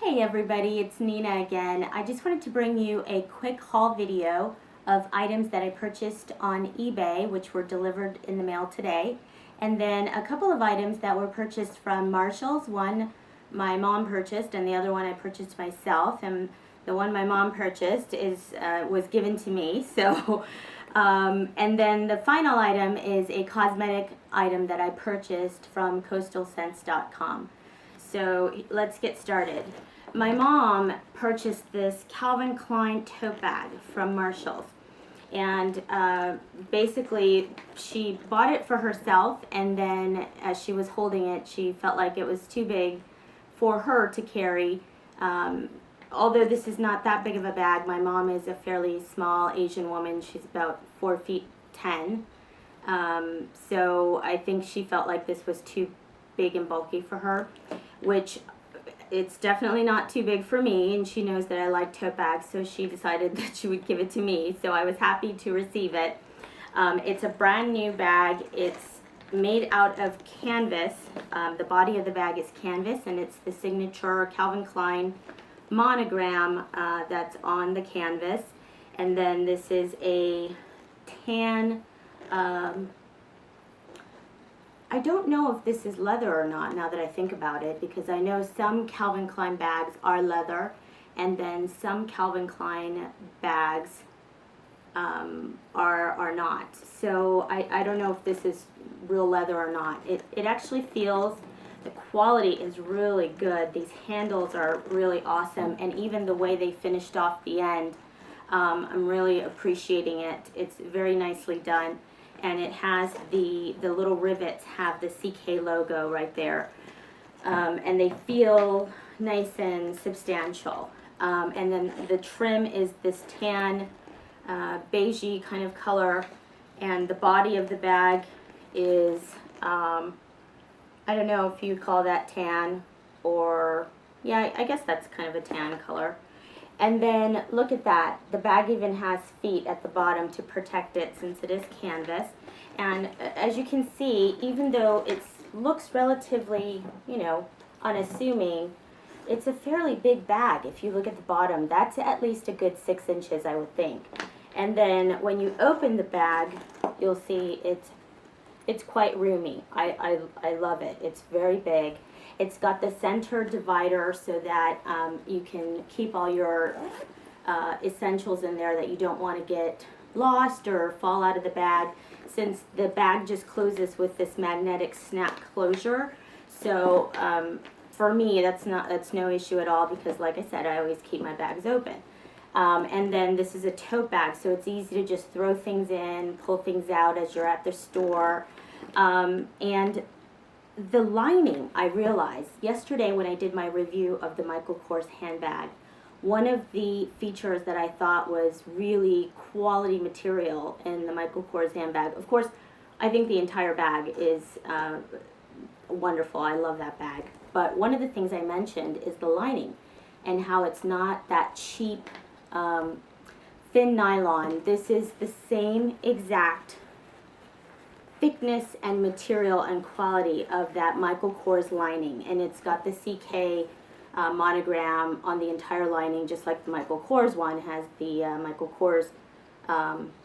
Hey everybody, it's Nina again. I just wanted to bring you a quick haul video of items that I purchased on eBay, which were delivered in the mail today, and then a couple of items that were purchased from Marshalls. One my mom purchased and the other one I purchased myself, and the one my mom purchased was given to me. So and then the final item is a cosmetic item that I purchased from coastalscents.com. So let's get started. My mom purchased this Calvin Klein tote bag from Marshalls, and basically she bought it for herself, and then as she was holding it she felt like it was too big for her to carry. Although this is not that big of a bag, my mom is a fairly small Asian woman. She's about 4 feet 10. So I think she felt like this was too big and bulky for her, which it's definitely not too big for me, and she knows that I like tote bags, so she decided that she would give it to me, so I was happy to receive it. It's a brand new bag. It's made out of canvas. The body of the bag is canvas, and it's the signature Calvin Klein monogram that's on the canvas. And then this is a tan, I don't know if this is leather or not now that I think about it, because I know some Calvin Klein bags are leather, and then some Calvin Klein bags are not. So I don't know if this is real leather or not. It actually feels, the quality is really good. These handles are really awesome, and even the way they finished off the end, I'm really appreciating it. It's very nicely done. And it has the little rivets have the CK logo right there, and they feel nice and substantial. And then the trim is this tan, beigey kind of color, and the body of the bag is, I don't know if you'd call that tan, or, yeah, I guess that's kind of a tan color. And then look at that, the bag even has feet at the bottom to protect it since it is canvas. And as you can see, even though it looks relatively, unassuming, it's a fairly big bag. If you look at the bottom, that's at least a good 6 inches, I would think. And then when you open the bag, you'll see it's quite roomy. I love it. It's very big. It's got the center divider so that you can keep all your essentials in there that you don't want to get lost or fall out of the bag, since the bag just closes with this magnetic snap closure. So for me, that's no issue at all, because like I said, I always keep my bags open. And then this is a tote bag, so it's easy to just throw things in, pull things out as you're at the store. And the lining, I realized yesterday when I did my review of the Michael Kors handbag, one of the features that I thought was really quality material in the Michael Kors handbag, of course, I think the entire bag is wonderful. I love that bag. But one of the things I mentioned is the lining, and how it's not that cheap thin nylon. This is the same exact thickness and material and quality of that Michael Kors lining, and it's got the CK monogram on the entire lining, just like the Michael Kors one has the Michael Kors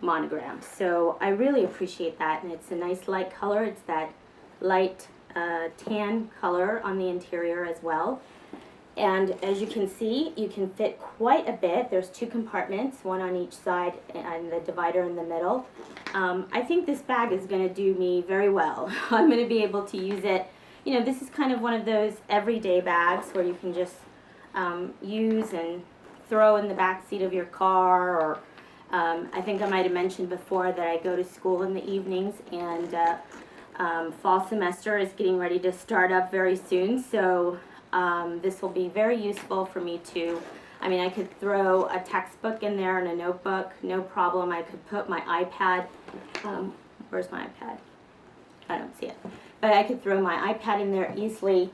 monogram. So I really appreciate that, and it's a nice light color. It's that light tan color on the interior as well. And as you can see, you can fit quite a bit. There's 2 compartments, one on each side and the divider in the middle. I think this bag is going to do me very well. I'm going to be able to use it. This is kind of one of those everyday bags where you can just use and throw in the back seat of your car, or I think I might have mentioned before that I go to school in the evenings, and fall semester is getting ready to start up very soon, so this will be very useful for me too. I could throw a textbook in there and a notebook, no problem. I could put my iPad, where's my iPad? I don't see it. But I could throw my iPad in there easily.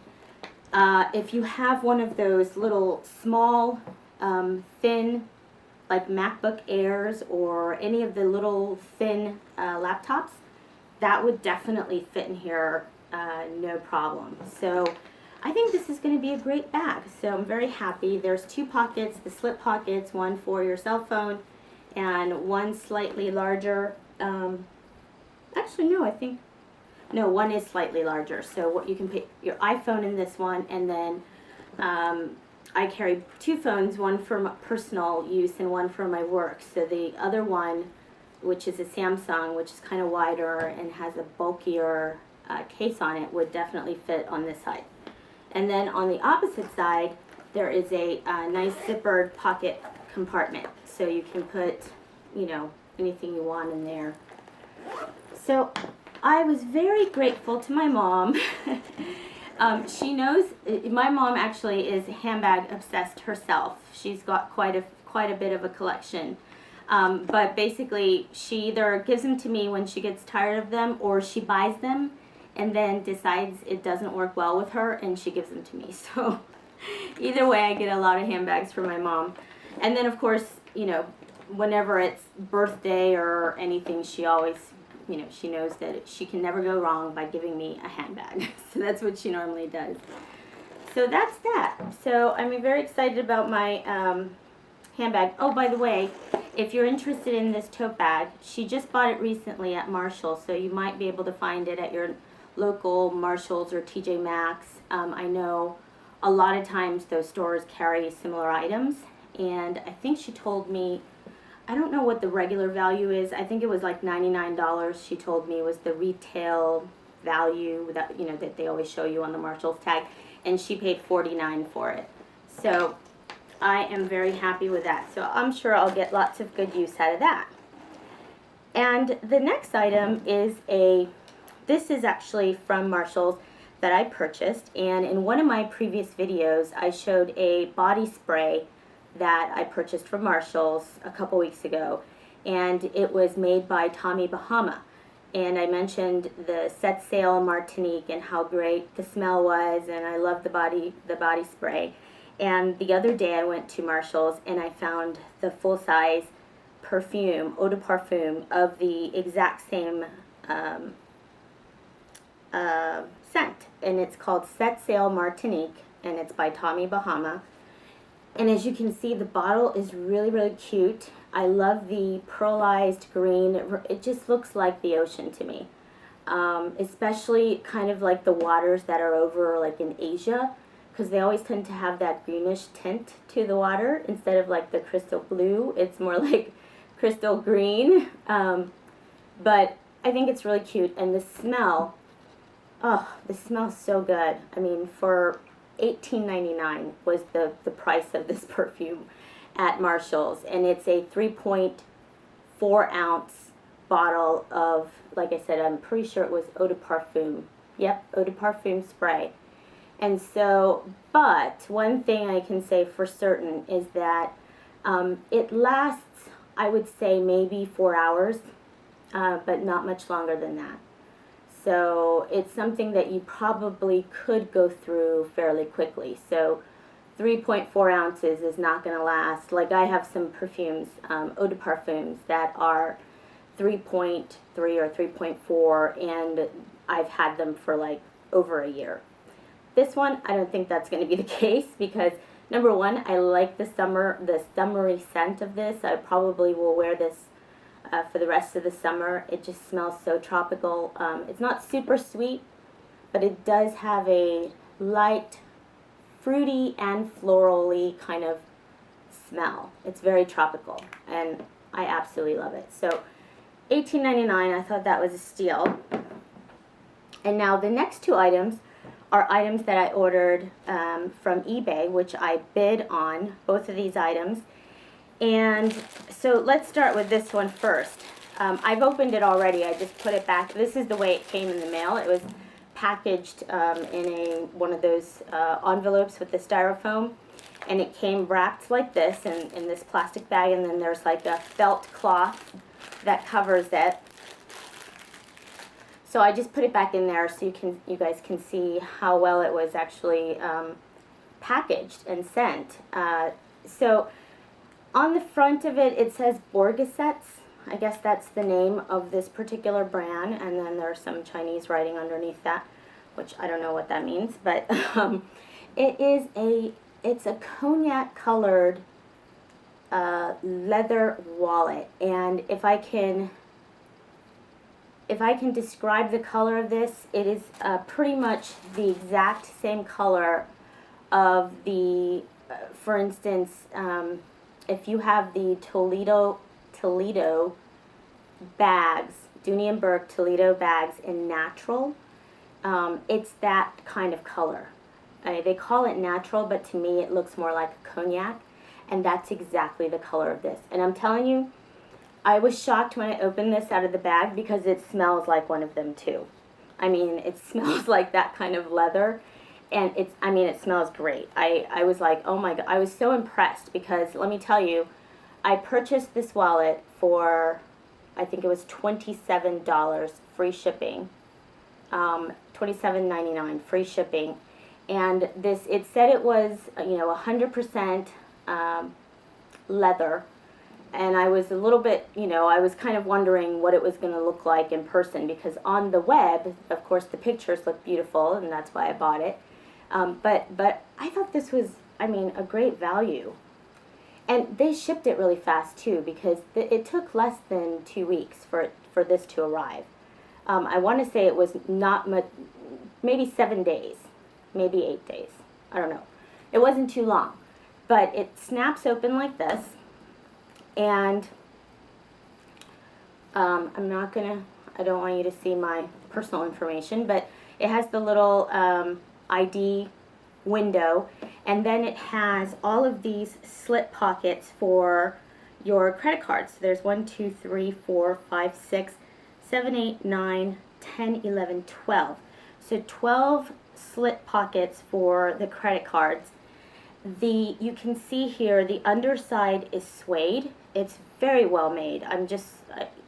If you have one of those little small, thin, like MacBook Airs or any of the little thin laptops, that would definitely fit in here, no problem. So I think this is going to be a great bag, so I'm very happy. There's 2 pockets, the slip pockets, one for your cell phone and one slightly larger. Actually, no, no, one is slightly larger. So what you can put your iPhone in this one, and then I carry 2 phones, one for my personal use and one for my work. So the other one, which is a Samsung, which is kind of wider and has a bulkier case on it, would definitely fit on this side. And then on the opposite side, there is a nice zippered pocket compartment. So you can put, you know, anything you want in there. So I was very grateful to my mom. She knows, my mom actually is handbag obsessed herself. She's got quite a bit of a collection. But basically, she either gives them to me when she gets tired of them, or she buys them and then decides it doesn't work well with her and she gives them to me. So either way, I get a lot of handbags from my mom. And then of course, you know, whenever it's birthday or anything, she always, you know, she knows that she can never go wrong by giving me a handbag. So that's what she normally does. So that's that. So I'm very excited about my handbag. Oh, by the way, if you're interested in this tote bag, she just bought it recently at Marshall, so you might be able to find it at your local Marshalls or TJ Maxx. I know a lot of times those stores carry similar items, and I think she told me, I don't know what the regular value is. I think it was like $99. She told me was the retail value that, you know, that they always show you on the Marshalls tag, and she paid $49 for it. So I am very happy with that. So I'm sure I'll get lots of good use out of that. And the next item is this is actually from Marshalls that I purchased, and in one of my previous videos I showed a body spray that I purchased from Marshalls a couple weeks ago, and it was made by Tommy Bahama. And I mentioned the Set Sail Martinique and how great the smell was, and I love the body spray. And the other day I went to Marshalls and I found the full-size perfume, eau de parfum, of the exact same scent. And it's called Set Sail Martinique, and it's by Tommy Bahama. And as you can see, the bottle is really, really cute. I love the pearlized green. It just looks like the ocean to me. Especially kind of like the waters that are over like in Asia, because they always tend to have that greenish tint to the water instead of like the crystal blue. It's more like crystal green. But I think it's really cute, and the smell, oh, the smell's so good. I mean, for $18.99 was the price of this perfume at Marshalls, and it's a 3.4 ounce bottle of, like I said, I'm pretty sure it was eau de parfum. Yep, eau de parfum spray. And so, but one thing I can say for certain is that it lasts, I would say, maybe 4 hours, but not much longer than that. So it's something that you probably could go through fairly quickly. So 3.4 ounces is not going to last. Like, I have some perfumes, eau de parfums, that are 3.3 or 3.4, and I've had them for like over a year. This one, I don't think that's going to be the case, because number one, I like the summery scent of this. I probably will wear this for the rest of the summer. It just smells so tropical. It's not super sweet, but it does have a light, fruity and florally kind of smell. It's very tropical, and I absolutely love it. So $18.99, I thought that was a steal. And now the next 2 items are items that I ordered from eBay, which I bid on, both of these items. And so let's start with this one first. I've opened it already. I just put it back. This is the way it came in the mail. It was packaged in one of those envelopes with the styrofoam, and it came wrapped like this in this plastic bag, and then there's like a felt cloth that covers it. So I just put it back in there so you guys can see how well it was actually packaged and sent. So on the front of it, it says Bourgassets. I guess that's the name of this particular brand, and then there's some Chinese writing underneath that, which I don't know what that means, but it's a cognac colored leather wallet. And if I can describe the color of this, it is pretty much the exact same color of the, for instance, if you have the Toledo bags, Dooney & Bourke Toledo bags in natural, it's that kind of color. They call it natural, but to me it looks more like a cognac, and that's exactly the color of this. And I'm telling you, I was shocked when I opened this out of the bag because it smells like one of them too. I mean, it smells like that kind of leather, and it smells great. I was like, oh my God, I was so impressed because let me tell you, I purchased this wallet for, I think it was $27 free shipping, $27.99 free shipping, and it said it was 100% leather. And I was a little bit, I was kind of wondering what it was going to look like in person, because on the web, of course, the pictures look beautiful, and that's why I bought it. But I thought this was, a great value. And they shipped it really fast, too, because it took less than 2 weeks for this to arrive. I want to say it was not much, maybe 7 days, maybe 8 days. I don't know. It wasn't too long. But it snaps open like this. And I don't want you to see my personal information, but it has the little ID window, and then it has all of these slit pockets for your credit cards. So there's 1, 2, 3, 4, 5, 6, 7, 8, 9, 10, 11, 12. So 12 slit pockets for the credit cards. You can see here the underside is suede. It's very well made.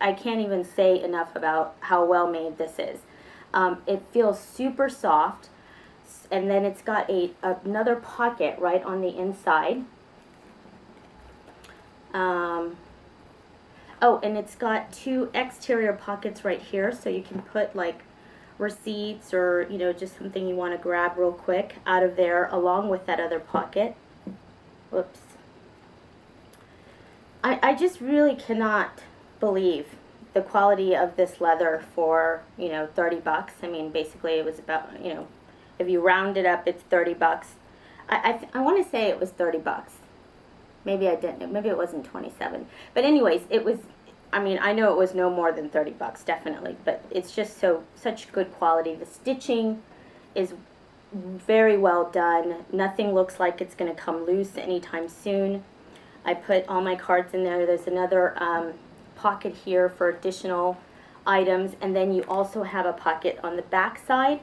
I can't even say enough about how well made this is. It feels super soft, and then it's got another pocket right on the inside. Oh, and it's got 2 exterior pockets right here, so you can put like receipts or just something you want to grab real quick out of there, along with that other pocket. Whoops. I just really cannot believe the quality of this leather for, $30. I mean, basically it was about, if you round it up, it's $30. I want to say it was $30. Maybe I didn't. Maybe it wasn't 27. But anyways, it was, I know it was no more than $30, definitely. But it's just such good quality. The stitching is very well done. Nothing looks like it's going to come loose anytime soon. I put all my cards in there. There's another pocket here for additional items, and then you also have a pocket on the back side,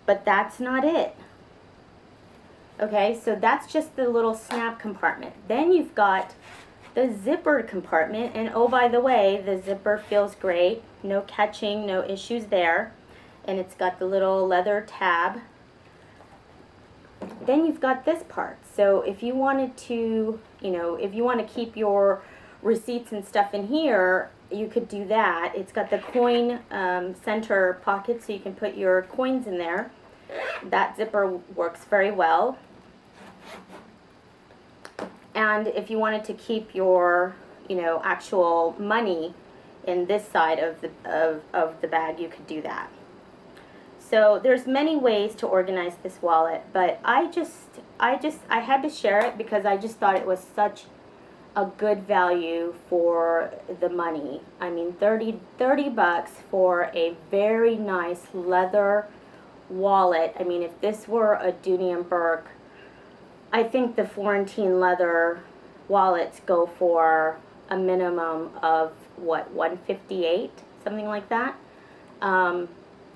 but that's not it. Okay, so that's just the little snap compartment. Then you've got the zipper compartment, and oh, by the way, the zipper feels great. No catching, no issues there. And it's got the little leather tab. Then you've got this part. So if you wanted to, if you want to keep your receipts and stuff in here, you could do that. It's got the coin center pocket, so you can put your coins in there. That zipper works very well. And if you wanted to keep your, actual money in this side of the bag, you could do that. So there's many ways to organize this wallet, but I had to share it because I just thought it was such a good value for the money. I mean, $30 for a very nice leather wallet. I mean, if this were a Dooney & Bourke, I think the Florentine leather wallets go for a minimum of what, $158, something like that.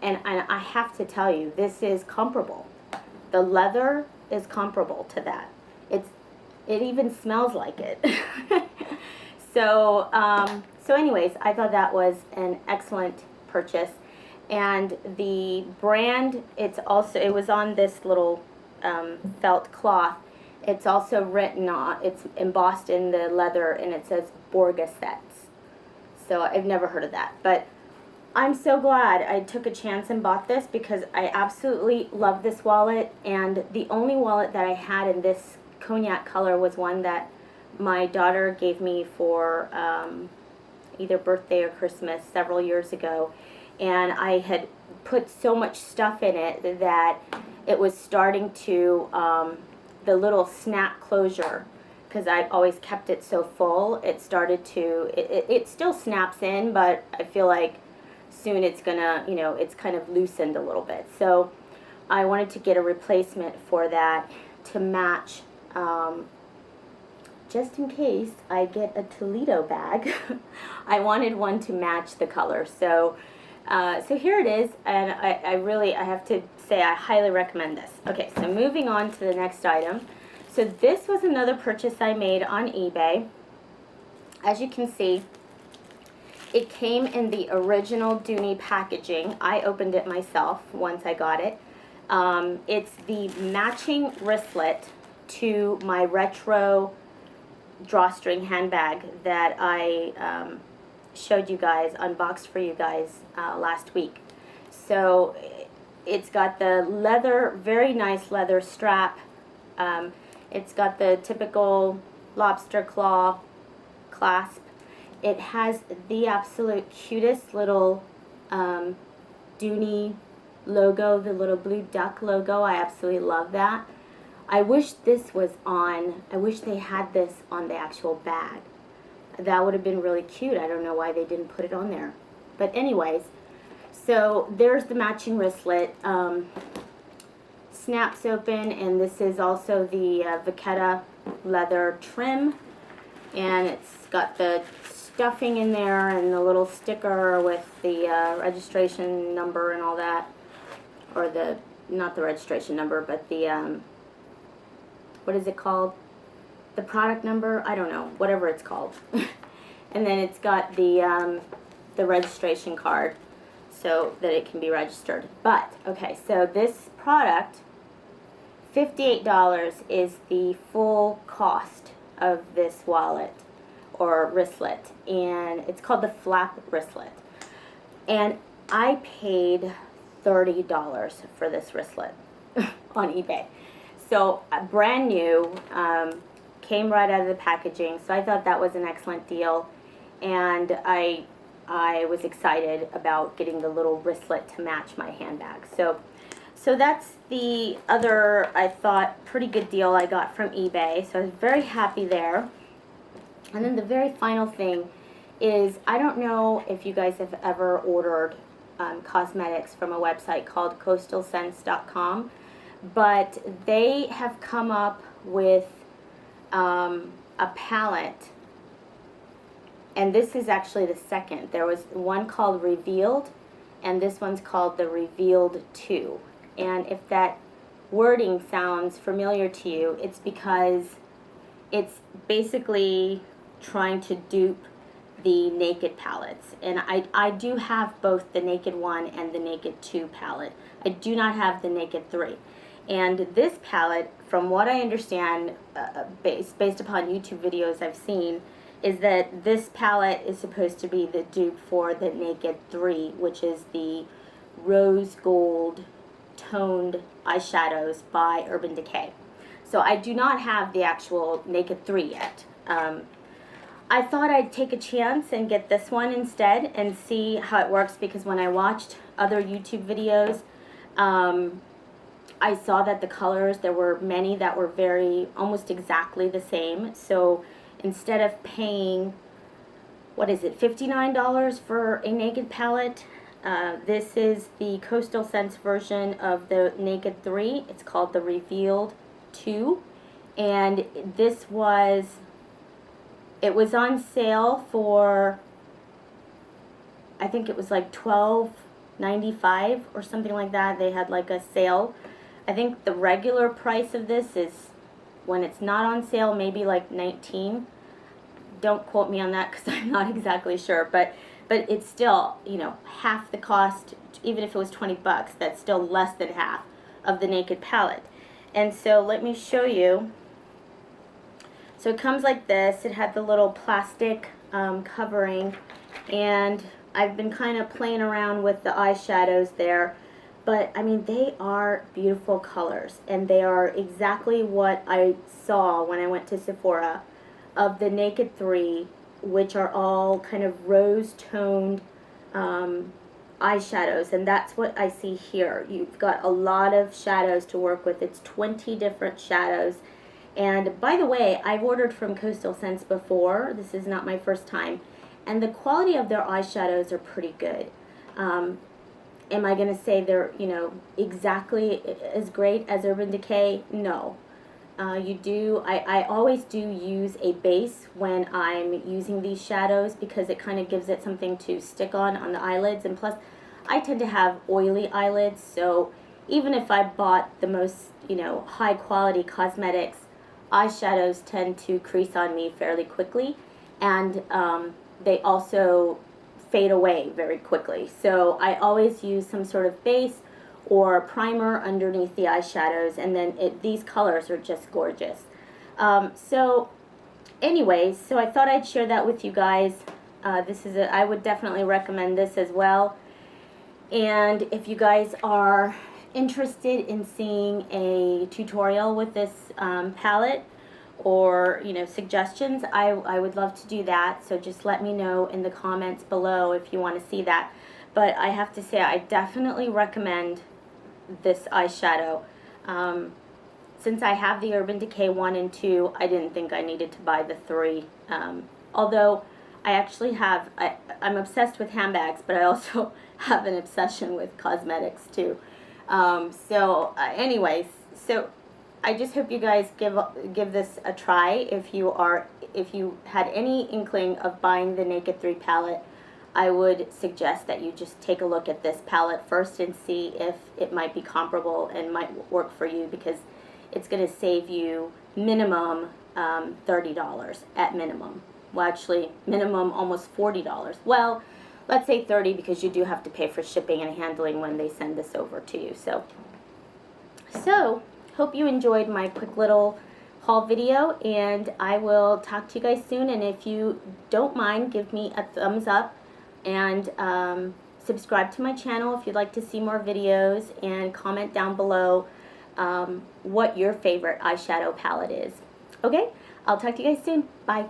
And I have to tell you, this is comparable. The leather is comparable to that. It even smells like it. So anyways, I thought that was an excellent purchase. And the brand, it was on this little felt cloth. It's also written on, it's embossed in the leather, and it says Borgasets. So I've never heard of that. But I'm so glad I took a chance and bought this because I absolutely love this wallet, and the only wallet that I had in this cognac color was one that my daughter gave me for either birthday or Christmas several years ago, and I had put so much stuff in it that it was starting to, the little snap closure, because I've always kept it so full, it started to, it still snaps in, but I feel like soon it's gonna, you know, it's kind of loosened a little bit. So I wanted to get a replacement for that to match, just in case I get a Toledo bag. I wanted one to match the color. So so here it is, and I have to say I highly recommend this. Okay, so moving on to the next item. So this was another purchase I made on eBay. As you can see, it came in the original Dooney packaging. I opened it myself once I got it. It's the matching wristlet to my retro drawstring handbag that I showed you guys, unboxed for you guys last week. So it's got the leather, very nice leather strap. It's got the typical lobster claw clasp. It has the absolute cutest little Dooney logo, the little blue duck logo. I absolutely love that. I wish this was on, I wish they had this on the actual bag. That would have been really cute. I don't know why they didn't put it on there. But anyways, so there's the matching wristlet. Snaps open, and this is also the Vachetta leather trim. And it's got the stuffing in there and the little sticker with the registration number and all that. Or the, not the registration number, but the, what is it called? The product number? I don't know, whatever it's called. And then it's got the registration card so that it can be registered. But, okay, so this product, $58 is the full cost of this wallet or wristlet, and it's called the flap wristlet. And I paid $30 for this wristlet on eBay. So brand new, came right out of the packaging, so I thought that was an excellent deal, and I was excited about getting the little wristlet to match my handbag. So that's the other, I thought, pretty good deal I got from eBay, so I was very happy there. And then the very final thing is, I don't know if you guys have ever ordered cosmetics from a website called coastalscents.com, but they have come up with a palette, and this is actually the second. There was one called Revealed, and this one's called the Revealed 2. And if that wording sounds familiar to you, it's because it's basically trying to dupe the Naked palettes. And I do have both the Naked 1 and the Naked 2 palette. I do not have the Naked 3. And this palette, from what I understand, based upon YouTube videos I've seen, is that this palette is supposed to be the dupe for the Naked 3, which is the rose gold toned eyeshadows by Urban Decay. So I do not have the actual Naked 3 yet. I thought I'd take a chance and get this one instead and see how it works, because when I watched other YouTube videos, I saw that the colors, there were many that were almost exactly the same. So instead of paying, what is it, $59 for a Naked palette, this is the Coastal Scents version of the Naked 3. It's called the Revealed 2. And this was, it was on sale for, I think it was like $12.95 or something like that. They had like a sale. I think the regular price of this is, when it's not on sale, maybe like $19. Don't quote me on that because I'm not exactly sure, but it's still, you know, half the cost. Even if it was 20 bucks, that's still less than half of the Naked palette. And so let me show you. So it comes like this. It had the little plastic covering, and I've been kind of playing around with the eyeshadows there, but I mean, they are beautiful colors, and they are exactly what I saw when I went to Sephora of the Naked 3, which are all kind of rose-toned eyeshadows, and that's what I see here. You've got a lot of shadows to work with. It's 20 different shadows. And by the way, I've ordered from Coastal Scents before. This is not my first time. And the quality of their eyeshadows are pretty good. Am I going to say they're, you know, exactly as great as Urban Decay? No. I always do use a base when I'm using these shadows because it kind of gives it something to stick on the eyelids. And plus, I tend to have oily eyelids, so even if I bought the most, you know, high quality cosmetics, eyeshadows tend to crease on me fairly quickly, and they also fade away very quickly. So I always use some sort of base or primer underneath the eyeshadows, and then these colors are just gorgeous. So anyways, so I thought I'd share that with you guys. I would definitely recommend this as well. And if you guys are interested in seeing a tutorial with this palette, or, you know, suggestions, I would love to do that. So just let me know in the comments below if you want to see that. But I have to say, I definitely recommend this eyeshadow. Since I have the Urban Decay 1 and 2, I didn't think I needed to buy the 3. Although I actually have, I'm obsessed with handbags, but I also have an obsession with cosmetics too. Anyways, so I just hope you guys give this a try. If you had any inkling of buying the Naked 3 palette, I would suggest that you just take a look at this palette first and see if it might be comparable and might work for you, because it's going to save you minimum $30 at minimum. Well, actually, minimum almost $40. Well, let's say 30, because you do have to pay for shipping and handling when they send this over to you. So hope you enjoyed my quick little haul video, and I will talk to you guys soon. And if you don't mind, give me a thumbs up and subscribe to my channel if you'd like to see more videos, and comment down below what your favorite eyeshadow palette is. Okay, I'll talk to you guys soon. Bye.